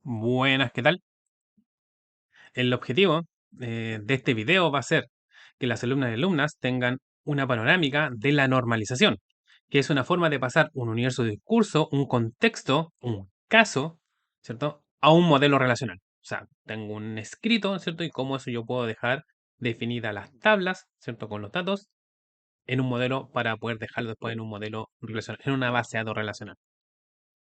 Buenas, ¿qué tal? El objetivo de este video va a ser que las alumnas y alumnas tengan una panorámica de la normalización, que es una forma de pasar un universo de discurso, un contexto, un caso, ¿cierto? A un modelo relacional. O sea, tengo un escrito, ¿cierto? Y cómo eso yo puedo dejar definidas las tablas, ¿cierto? Con los datos en un modelo para poder dejarlo después en un modelo relacional, en una base de datos relacional.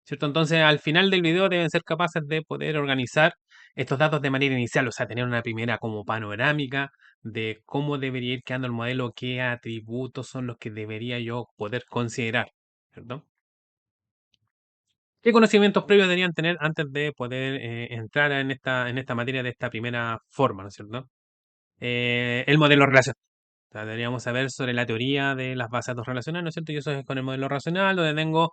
¿Cierto? Entonces, al final del video deben ser capaces de poder organizar estos datos de manera inicial, o sea, tener una primera como panorámica de cómo debería ir quedando el modelo, qué atributos son los que debería yo poder considerar, ¿cierto? ¿Qué conocimientos previos deberían tener antes de poder entrar en esta materia de esta primera forma, ¿no es cierto? El modelo relacional. O sea, deberíamos saber sobre la teoría de las bases de datos relacionales, ¿no es cierto? Y eso es con el modelo racional, donde tengo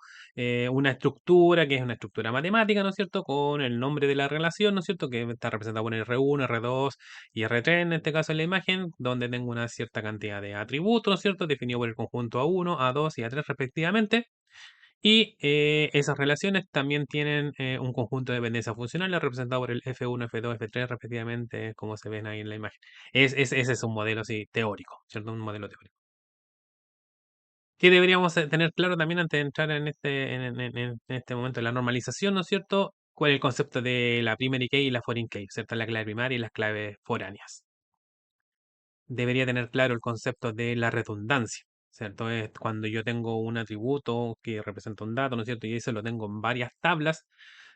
una estructura que es una estructura matemática, ¿no es cierto? Con el nombre de la relación, ¿no es cierto? Que está representado por R1, R2 y R3 en este caso en la imagen, donde tengo una cierta cantidad de atributos, ¿no es cierto? Definido por el conjunto A1, A2 y A3 respectivamente. Y esas relaciones también tienen un conjunto de dependencias funcionales representado por el F1, F2, F3 respectivamente, como se ven ahí en la imagen. Ese es un modelo así teórico, ¿cierto? Un modelo teórico. ¿Qué deberíamos tener claro también antes de entrar en este momento de la normalización, ¿no es cierto? ¿Cuál es el concepto de la primary key y la foreign key, ¿cierto? La clave primaria y las claves foráneas. Debería tener claro el concepto de la redundancia, ¿cierto? Es cuando yo tengo un atributo que representa un dato, ¿no es cierto? Y eso lo tengo en varias tablas,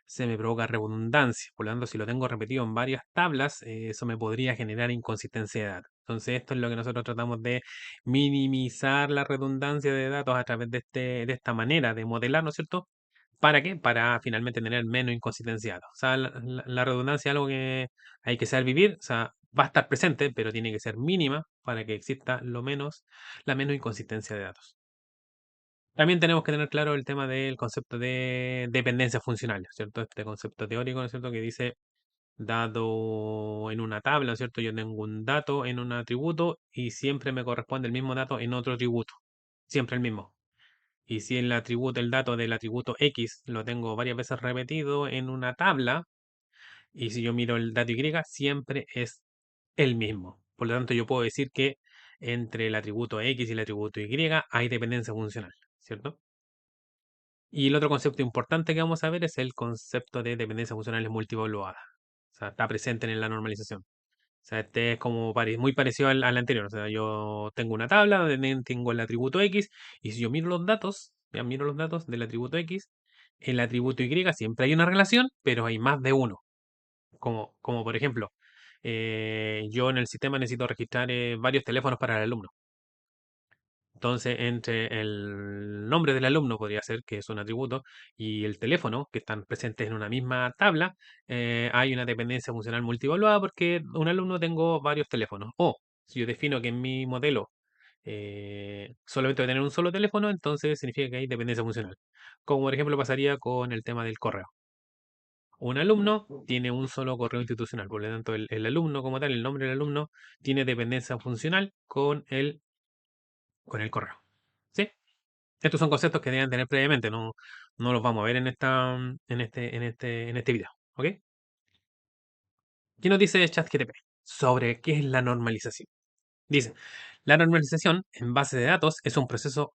se me provoca redundancia. Por lo tanto, si lo tengo repetido en varias tablas, eso me podría generar inconsistencia de datos. Entonces, esto es lo que nosotros tratamos de minimizar la redundancia de datos a través de esta manera de modelar, ¿no es cierto? ¿Para qué? Para finalmente tener menos inconsistencia de datos. O sea, la redundancia es algo que hay que saber vivir, o sea, va a estar presente, pero tiene que ser mínima para que exista la menos inconsistencia de datos. También tenemos que tener claro el tema del concepto de dependencias funcionales, ¿cierto? Este concepto teórico, ¿no es cierto? Que dice dado en una tabla, ¿no es cierto? Yo tengo un dato en un atributo y siempre me corresponde el mismo dato en otro atributo. Siempre el mismo. Y si el atributo, el dato del atributo X lo tengo varias veces repetido en una tabla, y si yo miro el dato Y, siempre es el mismo. Por lo tanto, yo puedo decir que entre el atributo X y el atributo Y hay dependencia funcional, ¿cierto? Y el otro concepto importante que vamos a ver es el concepto de dependencias funcionales multievaluadas. O sea, está presente en la normalización. O sea, este es como muy parecido al anterior. O sea, yo tengo una tabla donde tengo el atributo X y si yo miro los datos, ya miro los datos del atributo X, el atributo Y siempre hay una relación, pero hay más de uno. Como por ejemplo, yo en el sistema necesito registrar varios teléfonos para el alumno. Entonces, entre el nombre del alumno podría ser, que es un atributo, y el teléfono, que están presentes en una misma tabla, hay una dependencia funcional multivaluada porque un alumno tengo varios teléfonos. O si yo defino que en mi modelo solamente voy a tener un solo teléfono, entonces significa que hay dependencia funcional. Como por ejemplo pasaría con el tema del correo. Un alumno tiene un solo correo institucional, por lo tanto el alumno como tal, el nombre del alumno, tiene dependencia funcional con el correo. ¿Sí? Estos son conceptos que deben tener previamente, no los vamos a ver en este video. ¿Ok? ¿Qué nos dice ChatGPT sobre qué es la normalización? Dice, la normalización en base de datos es un proceso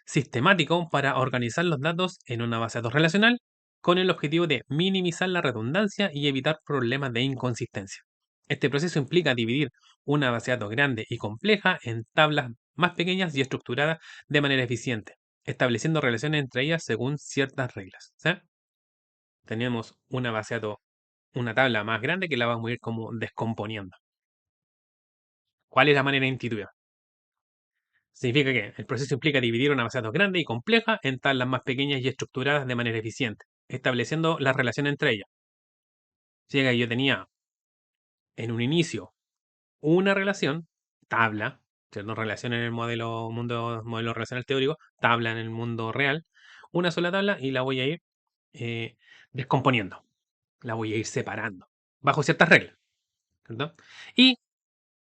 sistemático para organizar los datos en una base de datos relacional con el objetivo de minimizar la redundancia y evitar problemas de inconsistencia. Este proceso implica dividir una base de datos grande y compleja en tablas más pequeñas y estructuradas de manera eficiente, estableciendo relaciones entre ellas según ciertas reglas. ¿Sí? Tenemos una base de datos, una tabla más grande que la vamos a ir como descomponiendo. ¿Cuál es la manera intuitiva? Significa que el proceso implica dividir una base de datos grande y compleja en tablas más pequeñas y estructuradas de manera eficiente, estableciendo la relación entre ellas. Significa que yo tenía en un inicio una relación, tabla, ¿cierto? Relación en el modelo relacional teórico, tabla en el mundo real, una sola tabla y la voy a ir eh, descomponiendo, la voy a ir separando, bajo ciertas reglas, ¿cierto? Y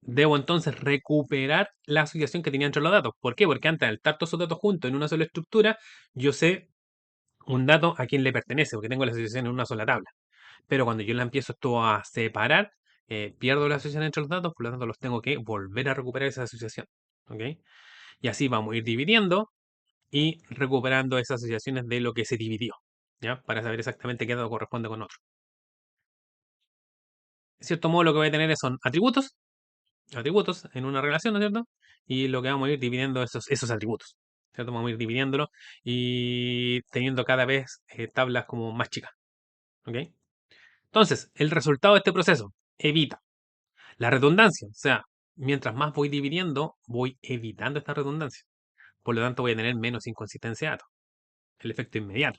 debo entonces recuperar la asociación que tenía entre los datos. ¿Por qué? Porque antes, al estar todos esos datos juntos en una sola estructura, yo sé un dato a quién le pertenece, porque tengo la asociación en una sola tabla. Pero cuando yo la empiezo esto a separar, pierdo la asociación entre los datos, por lo tanto los tengo que volver a recuperar esa asociación. ¿Ok? Y así vamos a ir dividiendo y recuperando esas asociaciones de lo que se dividió, ¿ya? Para saber exactamente qué dato corresponde con otro. De cierto modo, lo que voy a tener son atributos en una relación, ¿no es cierto? Y lo que vamos a ir dividiendo esos atributos, ¿cierto? Vamos a ir dividiéndolo y teniendo cada vez tablas como más chicas, ¿ok? Entonces, el resultado de este proceso evita la redundancia, o sea, mientras más voy dividiendo, voy evitando esta redundancia. Por lo tanto, voy a tener menos inconsistencia de datos, el efecto inmediato.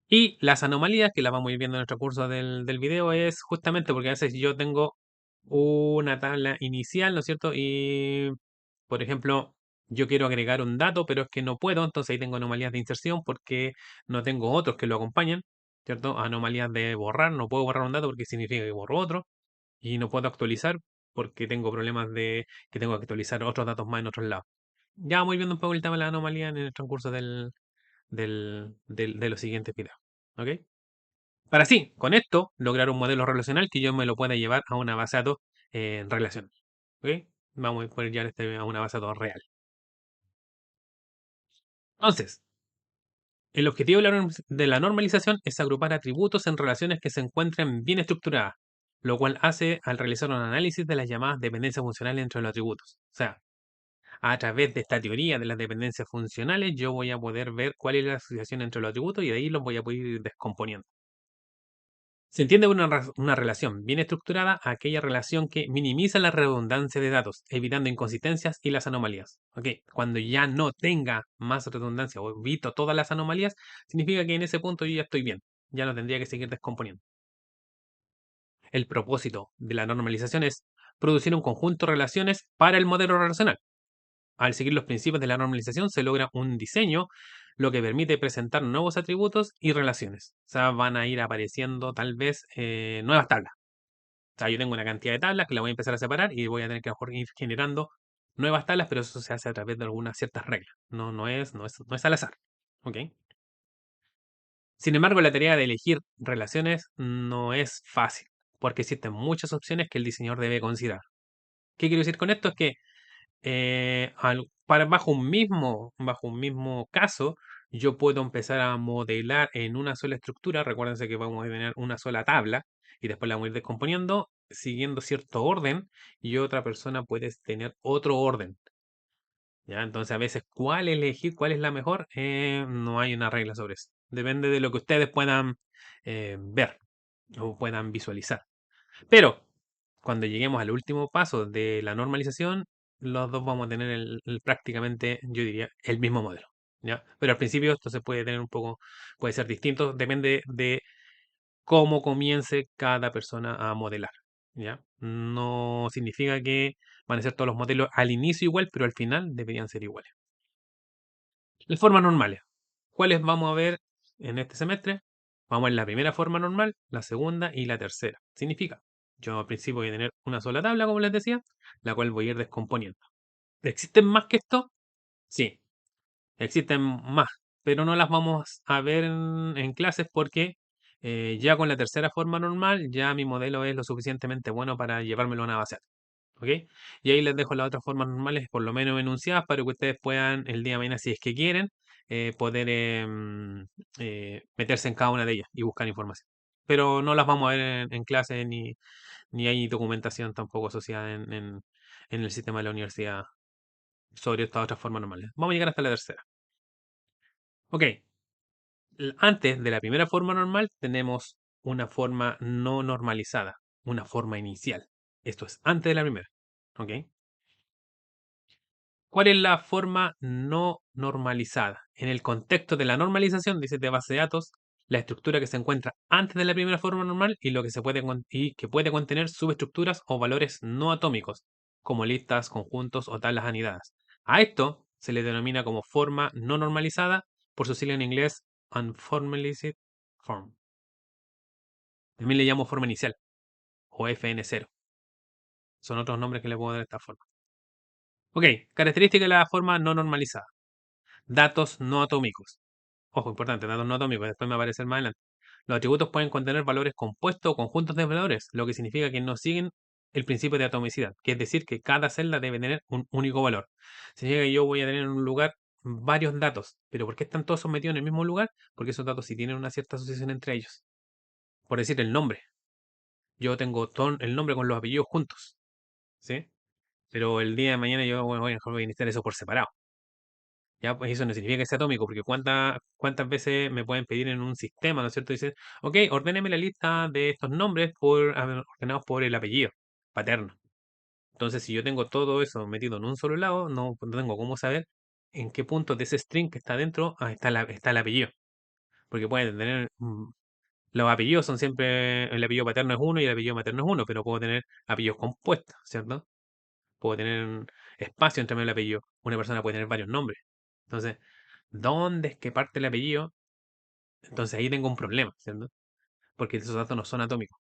Y las anomalías, que las vamos a ir viendo en nuestro curso del video, es justamente porque a veces yo tengo una tabla inicial, ¿no es cierto? Y, por ejemplo, yo quiero agregar un dato, pero es que no puedo, entonces ahí tengo anomalías de inserción porque no tengo otros que lo acompañen, ¿cierto? Anomalías de borrar, no puedo borrar un dato porque significa que borro otro, y no puedo actualizar porque tengo problemas de que tengo que actualizar otros datos más en otros lados. Ya vamos a ir viendo un poco el tema de la anomalía en el transcurso de los siguientes videos. ¿Ok? Para así, con esto, lograr un modelo relacional que yo me lo pueda llevar a una base de datos relacional. ¿Ok? Vamos a poner ya a una base de datos real. Entonces, el objetivo de la normalización es agrupar atributos en relaciones que se encuentren bien estructuradas, lo cual hace al realizar un análisis de las llamadas dependencias funcionales entre los atributos. O sea, a través de esta teoría de las dependencias funcionales, yo voy a poder ver cuál es la asociación entre los atributos y de ahí los voy a poder ir descomponiendo. Se entiende una relación bien estructurada a aquella relación que minimiza la redundancia de datos, evitando inconsistencias y las anomalías. ¿Ok? Cuando ya no tenga más redundancia o evito todas las anomalías, significa que en ese punto yo ya estoy bien. Ya no tendría que seguir descomponiendo. El propósito de la normalización es producir un conjunto de relaciones para el modelo relacional. Al seguir los principios de la normalización se logra un diseño, lo que permite presentar nuevos atributos y relaciones. O sea, van a ir apareciendo tal vez nuevas tablas. O sea, yo tengo una cantidad de tablas que la voy a empezar a separar y voy a tener que a lo mejor ir generando nuevas tablas, pero eso se hace a través de algunas ciertas reglas. No es al azar. ¿Ok? Sin embargo, la tarea de elegir relaciones no es fácil, porque existen muchas opciones que el diseñador debe considerar. ¿Qué quiero decir con esto? Es que bajo un mismo caso, yo puedo empezar a modelar en una sola estructura. Recuérdense que vamos a tener una sola tabla y después la vamos a ir descomponiendo siguiendo cierto orden y otra persona puede tener otro orden. ¿Ya? Entonces, a veces, ¿cuál elegir? ¿Cuál es la mejor? No hay una regla sobre eso. Depende de lo que ustedes puedan ver o puedan visualizar. Pero cuando lleguemos al último paso de la normalización, los dos vamos a tener prácticamente, yo diría, el mismo modelo. ¿Ya? Pero al principio esto se puede tener un poco, puede ser distinto, depende de cómo comience cada persona a modelar. ¿Ya? No significa que van a ser todos los modelos al inicio igual, pero al final deberían ser iguales. Las formas normales. ¿Cuáles vamos a ver en este semestre? Vamos a ver la primera forma normal, la segunda y la tercera. Significa, yo al principio voy a tener una sola tabla, como les decía, la cual voy a ir descomponiendo. ¿Existen más que esto? Sí, existen más, pero no las vamos a ver en clases porque ya con la tercera forma normal, ya mi modelo es lo suficientemente bueno para llevármelo a una base. ¿Ok? Y ahí les dejo las otras formas normales, por lo menos enunciadas, para que ustedes puedan el día de mañana, si es que quieren, poder meterse en cada una de ellas y buscar información. Pero no las vamos a ver en clase ni hay documentación tampoco asociada en el sistema de la universidad sobre estas otras formas normales. Vamos a llegar hasta la tercera. Ok, antes de la primera forma normal tenemos una forma no normalizada, una forma inicial. Esto es antes de la primera. ¿Ok? ¿Cuál es la forma no normalizada? En el contexto de la normalización, dice de base de datos, la estructura que se encuentra antes de la primera forma normal y lo que se puede y que puede contener subestructuras o valores no atómicos, como listas, conjuntos o tablas anidadas. A esto se le denomina como forma no normalizada, por su sigla en inglés Unformalized Form. También le llamo forma inicial o FN0. Son otros nombres que le puedo dar a esta forma. Ok, característica de la forma no normalizada. Datos no atómicos. Ojo, importante, datos no atómicos, después me aparece más adelante. Los atributos pueden contener valores compuestos o conjuntos de valores, lo que significa que no siguen el principio de atomicidad, que es decir, que cada celda debe tener un único valor. Significa que yo voy a tener en un lugar varios datos, pero ¿por qué están todos sometidos en el mismo lugar? Porque esos datos sí tienen una cierta asociación entre ellos. Por decir el nombre. Yo tengo todo el nombre con los apellidos juntos, ¿sí? Pero el día de mañana yo bueno, voy a necesitar eso por separado. Ya, pues eso no significa que sea atómico, porque cuántas veces me pueden pedir en un sistema, ¿no es cierto? Dicen, ok, ordéneme la lista de estos nombres ordenados por el apellido paterno. Entonces, si yo tengo todo eso metido en un solo lado, no tengo cómo saber en qué punto de ese string que está dentro está el apellido. Porque pueden tener, los apellidos son siempre, el apellido paterno es uno y el apellido materno es uno, pero puedo tener apellidos compuestos, ¿cierto? Puedo tener un espacio entre medio del apellido. Una persona puede tener varios nombres. Entonces, ¿dónde es que parte el apellido? Entonces ahí tengo un problema, ¿cierto? Porque esos datos no son atómicos.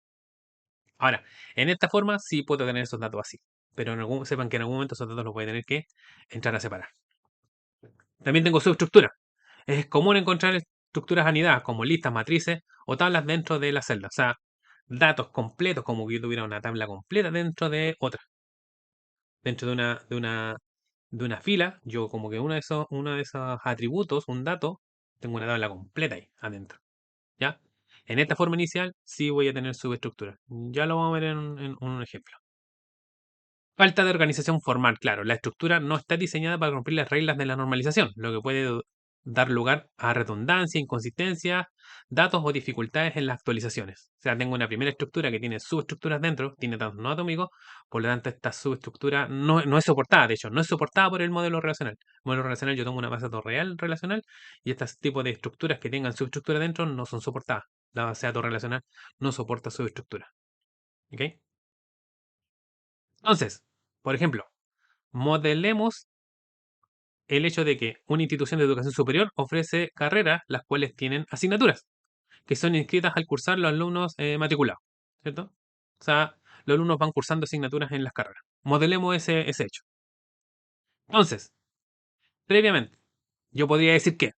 Ahora, en esta forma sí puedo tener esos datos así. Pero sepan que en algún momento esos datos los voy a tener que entrar a separar. También tengo subestructuras. Es común encontrar estructuras anidadas como listas, matrices o tablas dentro de la celda. O sea, datos completos como que yo tuviera una tabla completa dentro de otra. Dentro de una fila, yo como que uno de esos atributos, un dato, tengo una tabla completa ahí adentro. ¿Ya? En esta forma inicial sí voy a tener subestructura. Ya lo vamos a ver en un ejemplo. Falta de organización formal, claro. La estructura no está diseñada para cumplir las reglas de la normalización, lo que puede dar lugar a redundancia, inconsistencia, datos o dificultades en las actualizaciones. O sea, tengo una primera estructura que tiene subestructuras dentro, tiene datos no atómicos, por lo tanto esta subestructura no es soportada, de hecho, no es soportada por el modelo relacional. El modelo relacional yo tengo una base de datos real relacional y estos tipos de estructuras que tengan subestructura dentro no son soportadas. La base de datos relacional no soporta subestructura. ¿Ok? Entonces, por ejemplo, modelemos el hecho de que una institución de educación superior ofrece carreras las cuales tienen asignaturas que son inscritas al cursar los alumnos matriculados, ¿cierto? O sea, los alumnos van cursando asignaturas en las carreras. Modelemos ese hecho. Entonces, previamente, yo podría decir que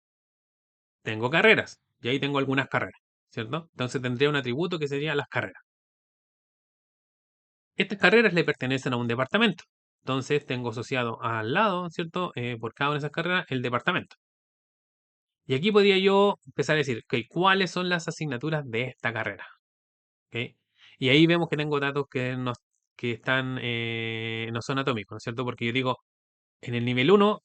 tengo carreras y ahí tengo algunas carreras, ¿cierto? Entonces tendría un atributo que sería las carreras. Estas carreras le pertenecen a un departamento. Entonces tengo asociado al lado, ¿cierto? Por cada una de esas carreras, el departamento. Y aquí podría yo empezar a decir, ok, ¿cuáles son las asignaturas de esta carrera? ¿Ok? Y ahí vemos que tengo datos que están, no son atómicos, ¿no es cierto? Porque yo digo, en el nivel 1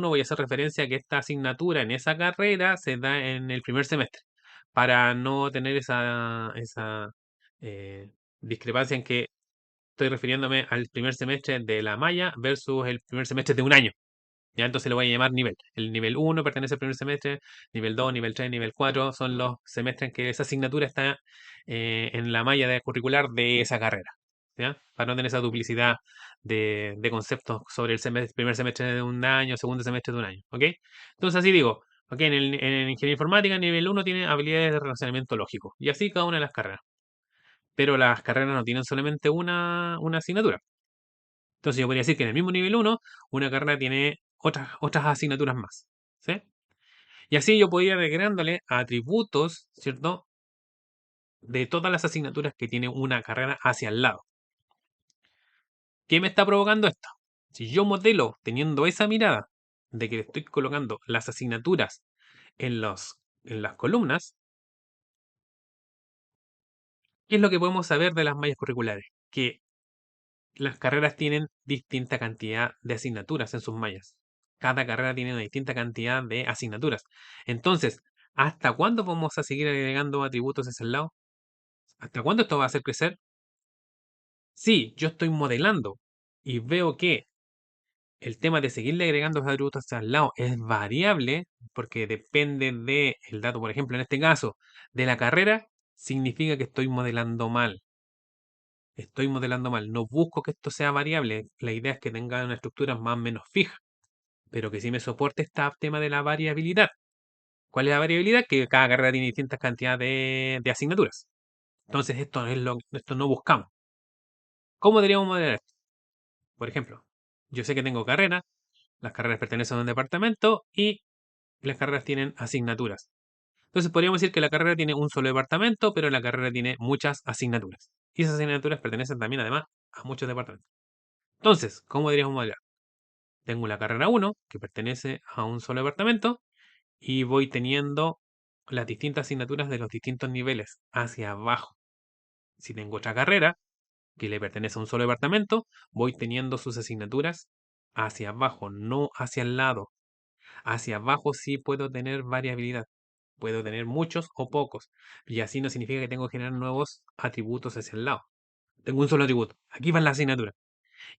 voy a hacer referencia a que esta asignatura en esa carrera se da en el primer semestre, para no tener esa eh, discrepancia en que estoy refiriéndome al primer semestre de la malla versus el primer semestre de un año. Ya entonces le voy a llamar nivel. El nivel 1 pertenece al primer semestre, nivel 2, nivel 3, nivel 4 son los semestres en que esa asignatura está en la malla curricular de esa carrera. ¿Ya? Para no tener esa duplicidad de conceptos sobre el primer semestre de un año, segundo semestre de un año. ¿Ok? Entonces así digo, ok, en ingeniería informática, nivel 1 tiene habilidades de relacionamiento lógico. Y así cada una de las carreras. Pero las carreras no tienen solamente una asignatura. Entonces yo podría decir que en el mismo nivel 1 una carrera tiene otras asignaturas más. ¿Sí? Y así yo podría ir agregándole atributos, ¿cierto? De todas las asignaturas que tiene una carrera hacia el lado. ¿Qué me está provocando esto? Si yo modelo teniendo esa mirada de que le estoy colocando las asignaturas en las columnas, ¿qué es lo que podemos saber de las mallas curriculares? Que las carreras tienen distinta cantidad de asignaturas en sus mallas. Cada carrera tiene una distinta cantidad de asignaturas. Entonces, ¿hasta cuándo vamos a seguir agregando atributos hacia el lado? ¿Hasta cuándo esto va a hacer crecer? Si yo estoy modelando y veo que el tema de seguirle agregando los atributos hacia el lado es variable, porque depende del dato, por ejemplo, en este caso, de la carrera, significa que estoy modelando mal. Estoy modelando mal. No busco que esto sea variable. La idea es que tenga una estructura más o menos fija, pero que sí me soporte este tema de la variabilidad. ¿Cuál es la variabilidad? Que cada carrera tiene distintas cantidades de asignaturas. Entonces, esto no buscamos. ¿Cómo deberíamos modelar esto? Por ejemplo, yo sé que tengo carreras, las carreras pertenecen a un departamento y las carreras tienen asignaturas. Entonces podríamos decir que la carrera tiene un solo departamento, pero la carrera tiene muchas asignaturas. Y esas asignaturas pertenecen también además a muchos departamentos. Entonces, ¿cómo diríamos modelar? Tengo la carrera uno que pertenece a un solo departamento, y voy teniendo las distintas asignaturas de los distintos niveles hacia abajo. Si tengo otra carrera que le pertenece a un solo departamento, voy teniendo sus asignaturas hacia abajo, no hacia el lado. Hacia abajo sí puedo tener variabilidad. Puedo tener muchos o pocos. Y así no significa que tengo que generar nuevos atributos hacia el lado. Tengo un solo atributo. Aquí van las asignaturas.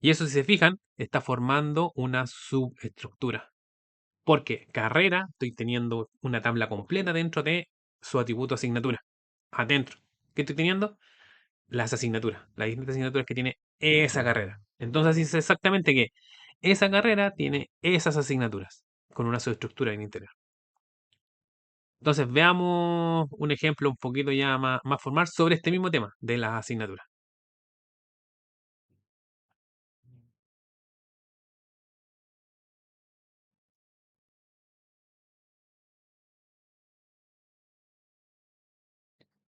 Y eso, si se fijan, está formando una subestructura. Porque carrera, estoy teniendo una tabla completa dentro de su atributo asignatura. Adentro. ¿Qué estoy teniendo? Las asignaturas. Las distintas asignaturas que tiene esa carrera. Entonces así es exactamente que esa carrera tiene esas asignaturas. Con una subestructura en el interior. Entonces veamos un ejemplo un poquito ya más formal sobre este mismo tema de las asignaturas.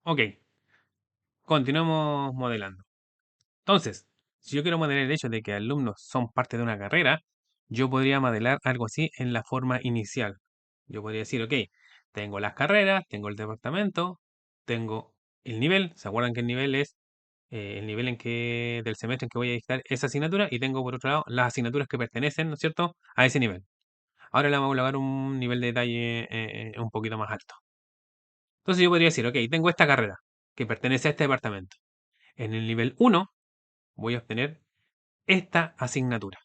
Ok, continuemos modelando. Entonces, si yo quiero modelar el hecho de que alumnos son parte de una carrera, yo podría modelar algo así en la forma inicial. Yo podría decir, ok, tengo las carreras, tengo el departamento, tengo el nivel. ¿Se acuerdan que el nivel es el nivel del semestre en que voy a dictar esa asignatura? Y tengo por otro lado las asignaturas que pertenecen, ¿no es cierto?, a ese nivel. Ahora le vamos a colocar un nivel de detalle un poquito más alto. Entonces yo podría decir, ok, tengo esta carrera que pertenece a este departamento. En el nivel uno voy a obtener esta asignatura,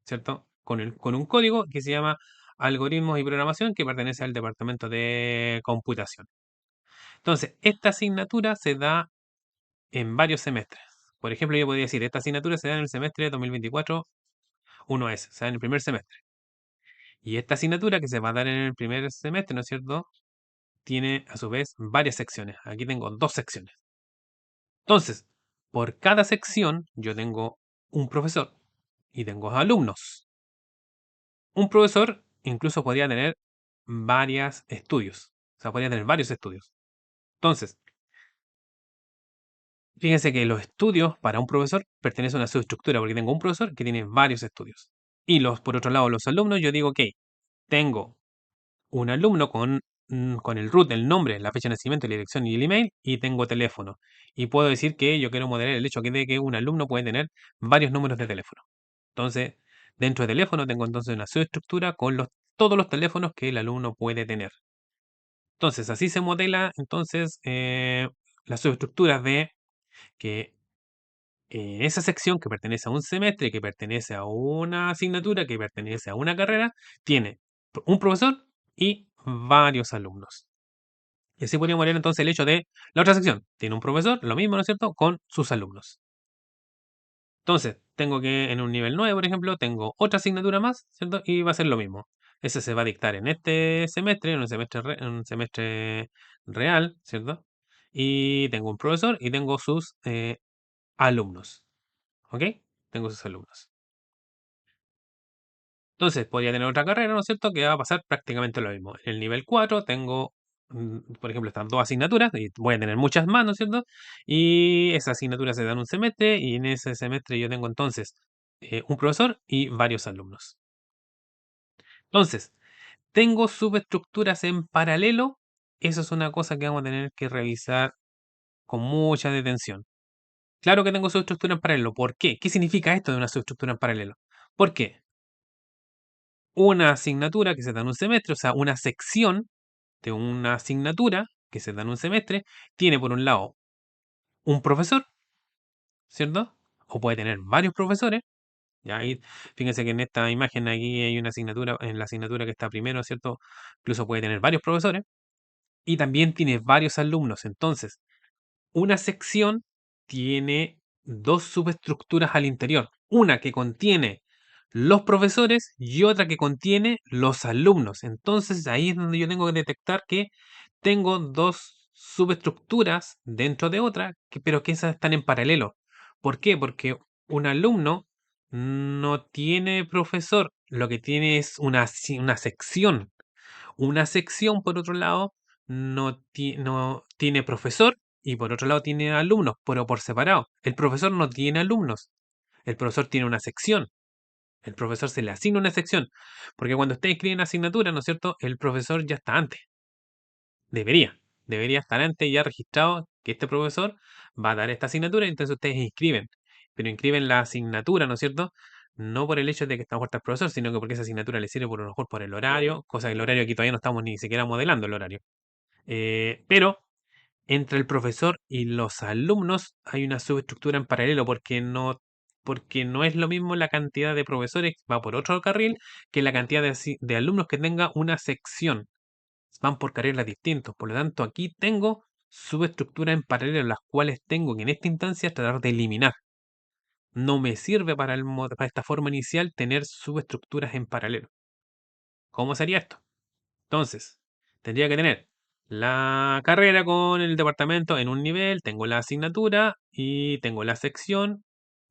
¿cierto? Con un código que se llama Algoritmos y Programación, que pertenece al departamento de computación. Entonces, esta asignatura se da en varios semestres. Por ejemplo, yo podría decir, esta asignatura se da en el semestre 2024 1S, o sea, en el primer semestre. Y esta asignatura que se va a dar en el primer semestre, ¿no es cierto?, tiene a su vez varias secciones. Aquí tengo dos secciones. Entonces, por cada sección yo tengo un profesor y tengo alumnos. Un profesor incluso podría tener varios estudios. O sea, podría tener varios estudios. Entonces, fíjense que los estudios para un profesor pertenecen a una subestructura, porque tengo un profesor que tiene varios estudios. Y por otro lado, los alumnos, yo digo, ok, tengo un alumno con el root, el nombre, la fecha de nacimiento, la dirección y el email, y tengo teléfono. Y puedo decir que yo quiero modelar el hecho de que un alumno puede tener varios números de teléfono. Entonces, dentro de teléfono tengo entonces una subestructura con todos los teléfonos que el alumno puede tener. Entonces, así se modela entonces las subestructuras de que en esa sección que pertenece a un semestre, que pertenece a una asignatura, que pertenece a una carrera, tiene un profesor y varios alumnos. Y así podríamos leer entonces el hecho de la otra sección. Tiene un profesor, lo mismo, ¿no es cierto?, con sus alumnos. Entonces, tengo que en un nivel 9, por ejemplo, tengo otra asignatura más, ¿cierto? Y va a ser lo mismo. Ese se va a dictar en este semestre, en un semestre real, ¿cierto? Y tengo un profesor y tengo sus alumnos. ¿Ok? Tengo sus alumnos. Entonces, podría tener otra carrera, ¿no es cierto?, que va a pasar prácticamente lo mismo. En el nivel 4 tengo, por ejemplo, estas dos asignaturas, y voy a tener muchas más, ¿no es cierto? Y esas asignaturas se dan un semestre, y en ese semestre yo tengo entonces un profesor y varios alumnos. Entonces, ¿tengo subestructuras en paralelo? Eso es una cosa que vamos a tener que revisar con mucha detención. Claro que tengo subestructura en paralelo. ¿Por qué? ¿Qué significa esto de una subestructura en paralelo? ¿Por qué? Una asignatura que se da en un semestre, o sea, una sección de una asignatura que se da en un semestre, tiene por un lado un profesor, ¿cierto? O puede tener varios profesores. Ya ahí, fíjense que en esta imagen aquí hay una asignatura, en la asignatura que está primero, ¿cierto? Incluso puede tener varios profesores. Y también tiene varios alumnos. Entonces, una sección tiene dos subestructuras al interior. Una que contiene los profesores y otra que contiene los alumnos. Entonces ahí es donde yo tengo que detectar que tengo dos subestructuras dentro de otra, pero que esas están en paralelo. ¿Por qué? Porque un alumno no tiene profesor, lo que tiene es una sección. Una sección, por otro lado, no tiene profesor y por otro lado tiene alumnos, pero por separado. El profesor no tiene alumnos. El profesor tiene una sección. El profesor se le asigna una sección. Porque cuando ustedes escriben asignatura, ¿no es cierto? El profesor ya está antes. Debería estar antes ya registrado que este profesor va a dar esta asignatura, y entonces ustedes inscriben. Pero inscriben la asignatura, ¿no es cierto? No por el hecho de que está muerto el profesor, sino que porque esa asignatura le sirve por lo mejor por el horario, cosa que el horario aquí todavía no estamos ni siquiera modelando el horario. Pero entre el profesor y los alumnos hay una subestructura en paralelo, porque no es lo mismo la cantidad de profesores, va por otro carril, que la cantidad de alumnos que tenga una sección. Van por carriles distintos. Por lo tanto, aquí tengo subestructuras en paralelo, las cuales tengo que en esta instancia tratar de eliminar. No me sirve para esta forma inicial tener subestructuras en paralelo. ¿Cómo sería esto? Entonces, tendría que tener la carrera con el departamento en un nivel, tengo la asignatura y tengo la sección,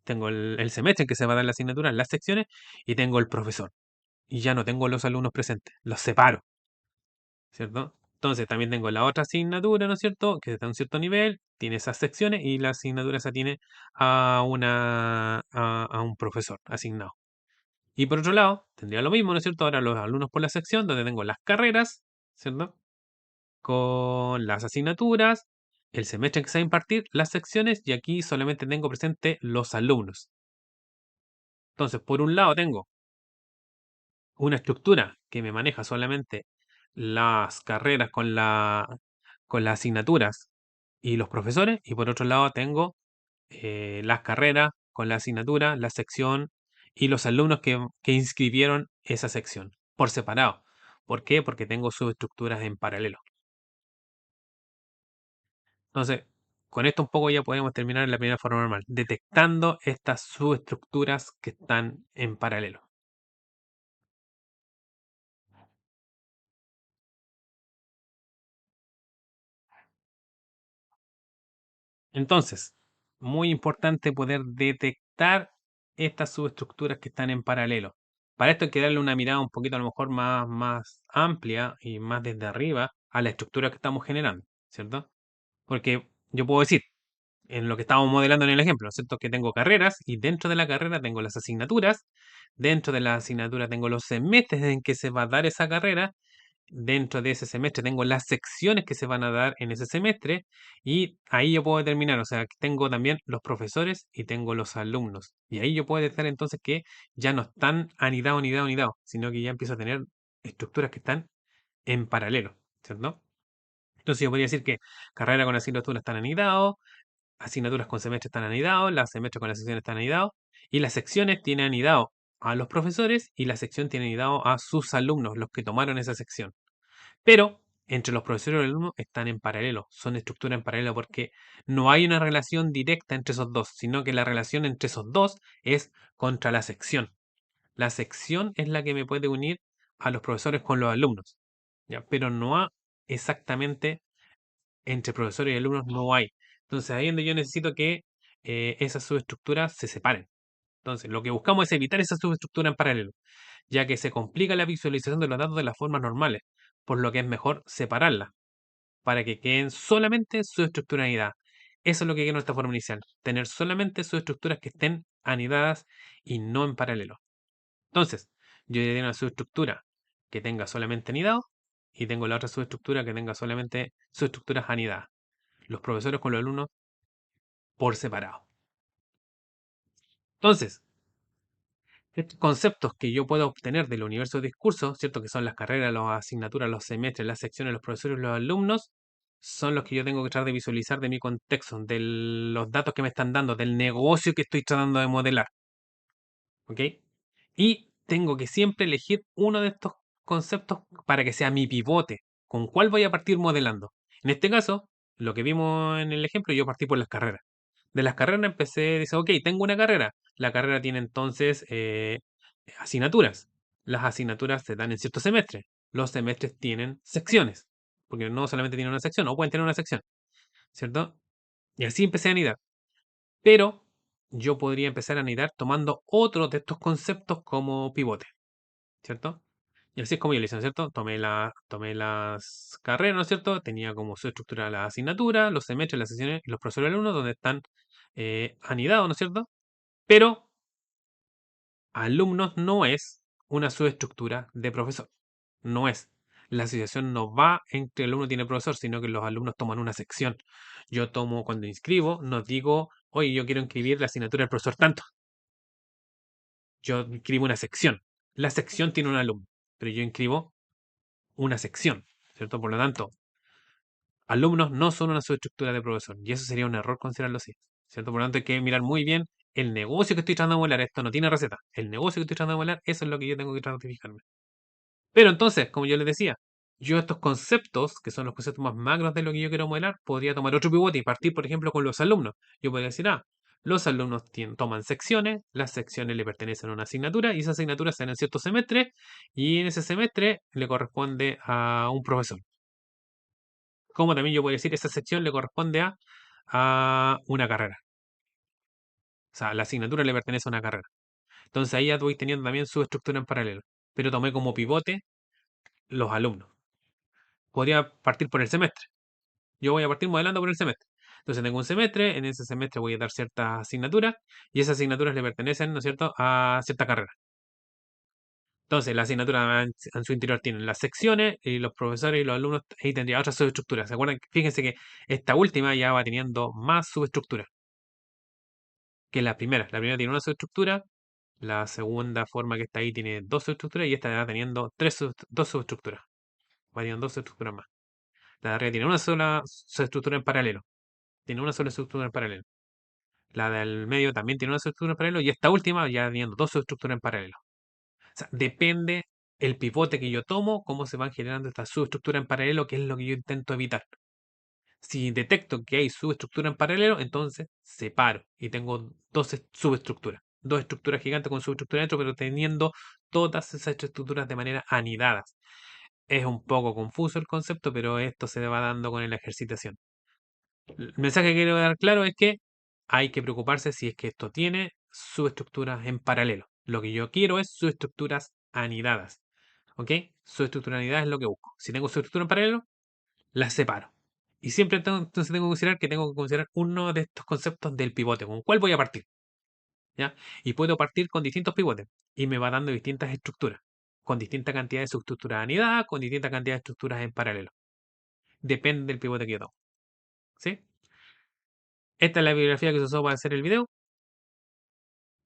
tengo el semestre en que se va a dar la asignatura, las secciones y tengo el profesor. Y ya no tengo los alumnos presentes, los separo, ¿cierto? Entonces también tengo la otra asignatura, ¿no es cierto? Que está a un cierto nivel, tiene esas secciones y la asignatura esa tiene a un profesor asignado. Y por otro lado, tendría lo mismo, ¿no es cierto? Ahora los alumnos por la sección, donde tengo las carreras, ¿cierto? Con las asignaturas, el semestre en que se va a impartir, las secciones, y aquí solamente tengo presente los alumnos. Entonces, por un lado tengo una estructura que me maneja solamente las carreras con las asignaturas y los profesores, y por otro lado tengo las carreras con la asignatura, la sección y los alumnos que inscribieron esa sección por separado. ¿Por qué? Porque tengo subestructuras en paralelo. Entonces, con esto un poco ya podemos terminar en la primera forma normal, detectando estas subestructuras que están en paralelo. Entonces, muy importante poder detectar estas subestructuras que están en paralelo. Para esto hay que darle una mirada un poquito a lo mejor más amplia y más desde arriba a la estructura que estamos generando, ¿cierto? Porque yo puedo decir, en lo que estábamos modelando en el ejemplo, ¿cierto? Que tengo carreras y dentro de la carrera tengo las asignaturas, dentro de la asignatura tengo los semestres en que se va a dar esa carrera, dentro de ese semestre tengo las secciones que se van a dar en ese semestre y ahí yo puedo determinar, o sea, que tengo también los profesores y tengo los alumnos. Y ahí yo puedo detectar entonces que ya no están anidados, sino que ya empiezo a tener estructuras que están en paralelo, ¿cierto? Entonces yo podría decir que carrera con asignatura están anidados, asignaturas con semestre están anidados, las semestres con las secciones están anidados y las secciones tienen anidado a los profesores y la sección tiene anidado a sus alumnos, los que tomaron esa sección. Pero entre los profesores y los alumnos están en paralelo, son estructuras en paralelo porque no hay una relación directa entre esos dos, sino que la relación entre esos dos es contra la sección. La sección es la que me puede unir a los profesores con los alumnos, ¿ya? Pero no hay exactamente entre profesores y alumnos no hay. Entonces ahí es donde yo necesito que esas subestructuras se separen. Entonces, lo que buscamos es evitar esa subestructura en paralelo, ya que se complica la visualización de los datos de las formas normales, por lo que es mejor separarlas para que queden solamente subestructuras anidadas. Eso es lo que quiere nuestra forma inicial, tener solamente subestructuras que estén anidadas y no en paralelo. Entonces, yo ya tengo una subestructura que tenga solamente anidado y tengo la otra subestructura que tenga solamente subestructuras anidadas. Los profesores con los alumnos por separado. Entonces, estos conceptos que yo puedo obtener del universo de discursos, ¿cierto? Que son las carreras, las asignaturas, los semestres, las secciones, los profesores y los alumnos, son los que yo tengo que tratar de visualizar de mi contexto, de los datos que me están dando, del negocio que estoy tratando de modelar. ¿Ok? Y tengo que siempre elegir uno de estos conceptos para que sea mi pivote, con cuál voy a partir modelando. En este caso, lo que vimos en el ejemplo, yo partí por las carreras. De las carreras empecé, dice, ok, tengo una carrera. La carrera tiene entonces asignaturas. Las asignaturas se dan en ciertos semestres. Los semestres tienen secciones, porque no solamente tienen una sección, o pueden tener una sección, ¿cierto? Y así empecé a anidar. Pero yo podría empezar a anidar tomando otro de estos conceptos como pivote, ¿cierto? Y así es como yo lo hice, ¿no es cierto? Tomé las carreras, ¿no es cierto? Tenía como su estructura la asignatura, los semestres, las sesiones y los profesores alumnos, donde están anidados, ¿no es cierto? Pero alumnos no es una subestructura de profesor. No es. La asociación no va entre el alumno tiene profesor, sino que los alumnos toman una sección. Yo tomo, cuando inscribo, no digo, oye, yo quiero inscribir la asignatura del profesor tanto. Yo inscribo una sección. La sección tiene un alumno, pero yo inscribo una sección, ¿cierto? Por lo tanto, alumnos no son una subestructura de profesor, y eso sería un error considerarlo así, ¿cierto? Por lo tanto, hay que mirar muy bien el negocio que estoy tratando de modelar. Esto no tiene receta. El negocio que estoy tratando de modelar, eso es lo que yo tengo que tratar de fijarme. Pero entonces, como yo les decía, yo estos conceptos, que son los conceptos más magros de lo que yo quiero modelar, podría tomar otro pivote y partir, por ejemplo, con los alumnos. Yo podría decir, los alumnos toman secciones, las secciones le pertenecen a una asignatura y esa asignatura está en cierto semestre y en ese semestre le corresponde a un profesor. Como también yo podría decir, esa sección le corresponde a una carrera. O sea, la asignatura le pertenece a una carrera. Entonces ahí ya voy teniendo también su estructura en paralelo. Pero tomé como pivote los alumnos. Podría partir por el semestre. Yo voy a partir modelando por el semestre. Entonces tengo un semestre, en ese semestre voy a dar ciertas asignaturas y esas asignaturas le pertenecen, ¿no es cierto?, a cierta carrera. Entonces, las asignaturas en su interior tienen las secciones y los profesores y los alumnos ahí tendría otras subestructuras. ¿Se acuerdan? Fíjense que esta última ya va teniendo más subestructuras que la primera. La primera tiene una subestructura, la segunda forma que está ahí tiene dos subestructuras y esta va teniendo dos subestructuras. Va teniendo dos subestructuras más. La de arriba tiene una sola subestructura en paralelo. Tiene una sola estructura en paralelo. La del medio también tiene una subestructura en paralelo y esta última ya teniendo dos subestructuras en paralelo. O sea, depende el pivote que yo tomo, cómo se van generando estas subestructuras en paralelo, que es lo que yo intento evitar. Si detecto que hay subestructura en paralelo, entonces separo y tengo dos subestructuras. Dos estructuras gigantes con subestructura dentro, pero teniendo todas esas estructuras de manera anidadas. Es un poco confuso el concepto, pero esto se va dando con la ejercitación. El mensaje que quiero dar claro es que hay que preocuparse si es que esto tiene subestructuras en paralelo. Lo que yo quiero es subestructuras anidadas. ¿Ok? Subestructura anidada es lo que busco. Si tengo subestructura en paralelo, las separo. Y siempre entonces tengo que considerar que tengo que considerar uno de estos conceptos del pivote, con cuál voy a partir. ¿Ya? Y puedo partir con distintos pivotes. Y me va dando distintas estructuras. Con distinta cantidad de subestructuras anidadas, con distinta cantidad de estructuras en paralelo. Depende del pivote que yo tomo. ¿Sí? Esta es la bibliografía que se usó para hacer el video.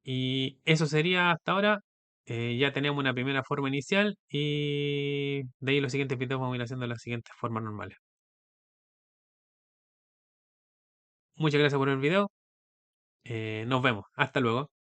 Y eso sería hasta ahora. Ya tenemos una primera forma inicial y de ahí los siguientes videos vamos a ir haciendo las siguientes formas normales. Muchas gracias por el video. Nos vemos. Hasta luego.